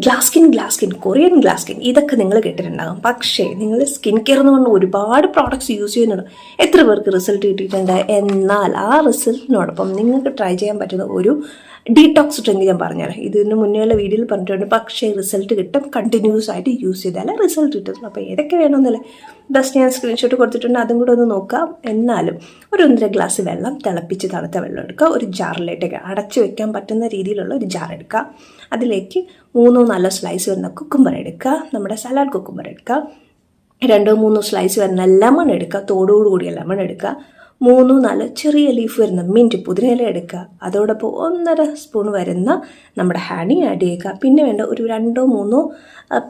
Glass skin Korean glass skin ഇതൊക്കെ നിങ്ങൾ കേട്ടിട്ടുണ്ടാകും. പക്ഷേ നിങ്ങൾ സ്കിൻ കെയർ എന്ന് പറഞ്ഞാൽ ഒരുപാട് പ്രോഡക്റ്റ്സ് യൂസ് ചെയ്യുന്നുണ്ട്. എത്ര പേർക്ക് റിസൾട്ട് കിട്ടിയിട്ടുണ്ട്? എന്നാൽ ആ റിസൾട്ടിനോടൊപ്പം നിങ്ങൾക്ക് ട്രൈ ചെയ്യാൻ പറ്റുന്ന ഒരു ഡീടോക്സ് ഡ്രിങ്ക് ഞാൻ പറഞ്ഞുതരാം. ഇതിന് മുന്നേയുള്ള വീഡിയോയിൽ പറഞ്ഞിട്ടുണ്ട്. പക്ഷേ റിസൾട്ട് കിട്ടും, കണ്ടിന്യൂസ് ആയിട്ട് യൂസ് ചെയ്താലേ റിസൾട്ട് കിട്ടും. അപ്പോൾ ഏതൊക്കെ വേണമെന്നല്ലേ ബസ് ഞാൻ സ്ക്രീൻഷോട്ട് കൊടുത്തിട്ടുണ്ട്, അതും കൂടെ ഒന്ന് നോക്കാം. എന്നാലും ഒരു 1.5 ഗ്ലാസ് വെള്ളം, തിളപ്പിച്ച് തണുത്ത വെള്ളം എടുക്കുക. ഒരു ജാറിലേക്ക് അടച്ചു വെക്കാൻ പറ്റുന്ന രീതിയിലുള്ള ഒരു ജാർ എടുക്കുക. അതിലേക്ക് 3-4 സ്ലൈസ് വരുന്ന കുക്കുംബർ എടുക്കുക. നമ്മുടെ സലാഡ് കുക്കുംബർ എടുക്കുക. 2-3 സ്ലൈസ് വരുന്ന ലെമൺ എടുക്കുക. തോടോടുകൂടിയ ലെമൺ എടുക്കുക. 3-4 ചെറിയ ലീഫ് വരുന്ന മിൻറ്റ് പുതിനയില എടുക്കുക. അതോടൊപ്പം 1.5 സ്പൂൺ വരുന്ന നമ്മുടെ ഹണി ആഡ് ചെയ്യുക. പിന്നെ വേണ്ട ഒരു 2-3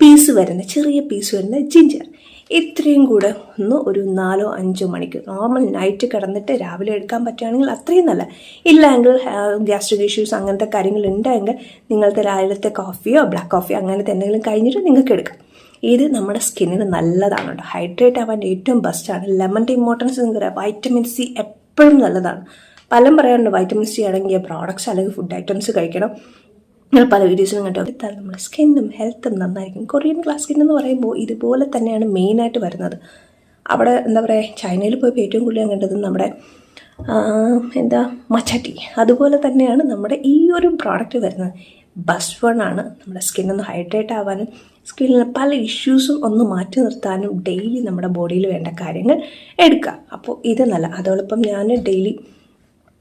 പീസ് വരുന്ന ചെറിയ പീസ് വരുന്ന ജിഞ്ചർ. ഇത്രയും കൂടെ ഒന്ന് ഒരു 4-5 മണിക്കൂർ നോർമൽ നൈറ്റ് കിടന്നിട്ട് രാവിലെ എടുക്കാൻ പറ്റുകയാണെങ്കിൽ അത്രയും നല്ല. ഇല്ലെങ്കിൽ ഗ്യാസ്ട്രിക് ഇഷ്യൂസ് അങ്ങനത്തെ കാര്യങ്ങൾ ഉണ്ടെങ്കിൽ നിങ്ങളുടെ രാവിലത്തെ കോഫിയോ ബ്ലാക്ക് കോഫിയോ അങ്ങനത്തെ എന്തെങ്കിലും കഴിഞ്ഞിട്ട് നിങ്ങൾക്ക് എടുക്കാം. ഇത് നമ്മുടെ സ്കിന്നിന് നല്ലതാണ് കേട്ടോ. ഹൈഡ്രേറ്റ് ആവാൻ ഏറ്റവും ബെസ്റ്റാണ്. ലെമണിൻ്റെ ഇമ്പോർട്ടൻസ് നിങ്ങൾക്കറിയാം. വൈറ്റമിൻ സി എപ്പോഴും നല്ലതാണ്. പലരും പറയാറുണ്ട് വൈറ്റമിൻ സി അടങ്ങിയ പ്രോഡക്റ്റ്സ് അല്ലെങ്കിൽ ഫുഡ് ഐറ്റംസ് കഴിക്കണം. നിങ്ങൾ പല വീഡിയോസിലും കണ്ടോ. എടുത്താൽ നമ്മുടെ സ്കിന്നും ഹെൽത്തും നന്നായിരിക്കും. കൊറിയൻ ഗ്ലാസ് സ്കിൻ എന്ന് പറയുമ്പോൾ ഇതുപോലെ തന്നെയാണ് മെയിനായിട്ട് വരുന്നത്. അവിടെ എന്താ പറയുക, ചൈനയിൽ പോയപ്പോൾ ഏറ്റവും കൂടുതൽ കണ്ടത് നമ്മുടെ മച്ചാട്ടി. അതുപോലെ തന്നെയാണ് നമ്മുടെ ഈ ഒരു പ്രോഡക്റ്റ് വരുന്നത്. ബെസ്റ്റ് വൺ ആണ്. നമ്മുടെ സ്കിന്നൊന്ന് ഹൈഡ്രേറ്റ് ആവാനും സ്കിന്നിന് പല ഇഷ്യൂസും ഒന്ന് മാറ്റി നിർത്താനും ഡെയിലി നമ്മുടെ ബോഡിയിൽ വേണ്ട കാര്യങ്ങൾ എടുക്കുക. അപ്പോൾ ഇത് നല്ല. അതോടൊപ്പം ഞാൻ ഡെയിലി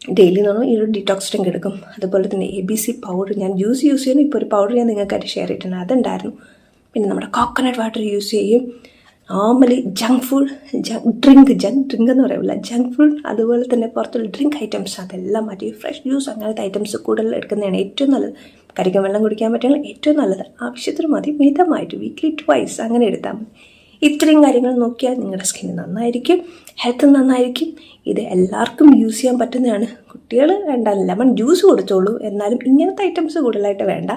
എന്ന് പറഞ്ഞാൽ ഈ ഒരു ഡിറ്റോക്സ് ഡ്രിങ്ക് എടുക്കും. അതുപോലെ തന്നെ ABC പൗഡർ ഞാൻ യൂസ് ചെയ്യുന്നു. ഇപ്പോൾ ഒരു പൗഡർ ഞാൻ നിങ്ങൾക്കായിട്ട് ഷെയർ ചെയ്തിട്ടുണ്ട്, അതുണ്ടായിരുന്നു. പിന്നെ നമ്മുടെ കോക്കനട്ട് വാട്ടർ യൂസ് ചെയ്യും. നോർമലി ജങ്ക് ഡ്രിങ്ക് എന്ന് പറയില്ല, ജങ്ക് ഫുഡ്. അതുപോലെ തന്നെ പുറത്തുള്ള ഡ്രിങ്ക് ഐറ്റംസ് അതെല്ലാം മാറ്റി ഫ്രഷ് ജ്യൂസ് അങ്ങനത്തെ ഐറ്റംസ് കൂടുതൽ എടുക്കുന്നതാണ് ഏറ്റവും നല്ലത്. കരിക്കൻ വെള്ളം കുടിക്കാൻ പറ്റുകയാണെങ്കിൽ ഏറ്റവും നല്ലത്. ആവശ്യത്തിന് മതി, മിതമായിട്ട് വീക്ക്ലി 2 അങ്ങനെ എടുത്താൽ മതി. ഇത്രയും കാര്യങ്ങൾ നോക്കിയാൽ നിങ്ങളുടെ സ്കിന്ന് നന്നായിരിക്കും, ഹെൽത്ത് നന്നായിരിക്കും. ഇത് എല്ലാവർക്കും യൂസ് ചെയ്യാൻ പറ്റുന്നതാണ്. കുട്ടികൾ വേണ്ട, ലെമൺ ജ്യൂസ് കൊടുത്തോളൂ. എന്നാലും ഇങ്ങനത്തെ ഐറ്റംസ് കൂടുതലായിട്ട് വേണ്ട.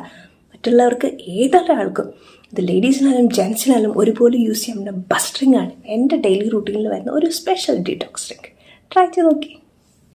മറ്റുള്ളവർക്ക് ഏതൊരാൾക്കും, ഇത് ലേഡീസിനാലും ജെൻസിനാലും ഒരുപോലെ യൂസ് ചെയ്യാൻ പറ്റുന്ന ബെസ്റ്റ് ഡ്രിങ്ക് ആണ്. എൻ്റെ ഡെയിലി റൂട്ടീനിൽ വരുന്ന ഒരു സ്പെഷ്യൽ ഡീറ്റോക്സ് ഡ്രിങ്ക്. ട്രൈ ചെയ്ത് നോക്കി.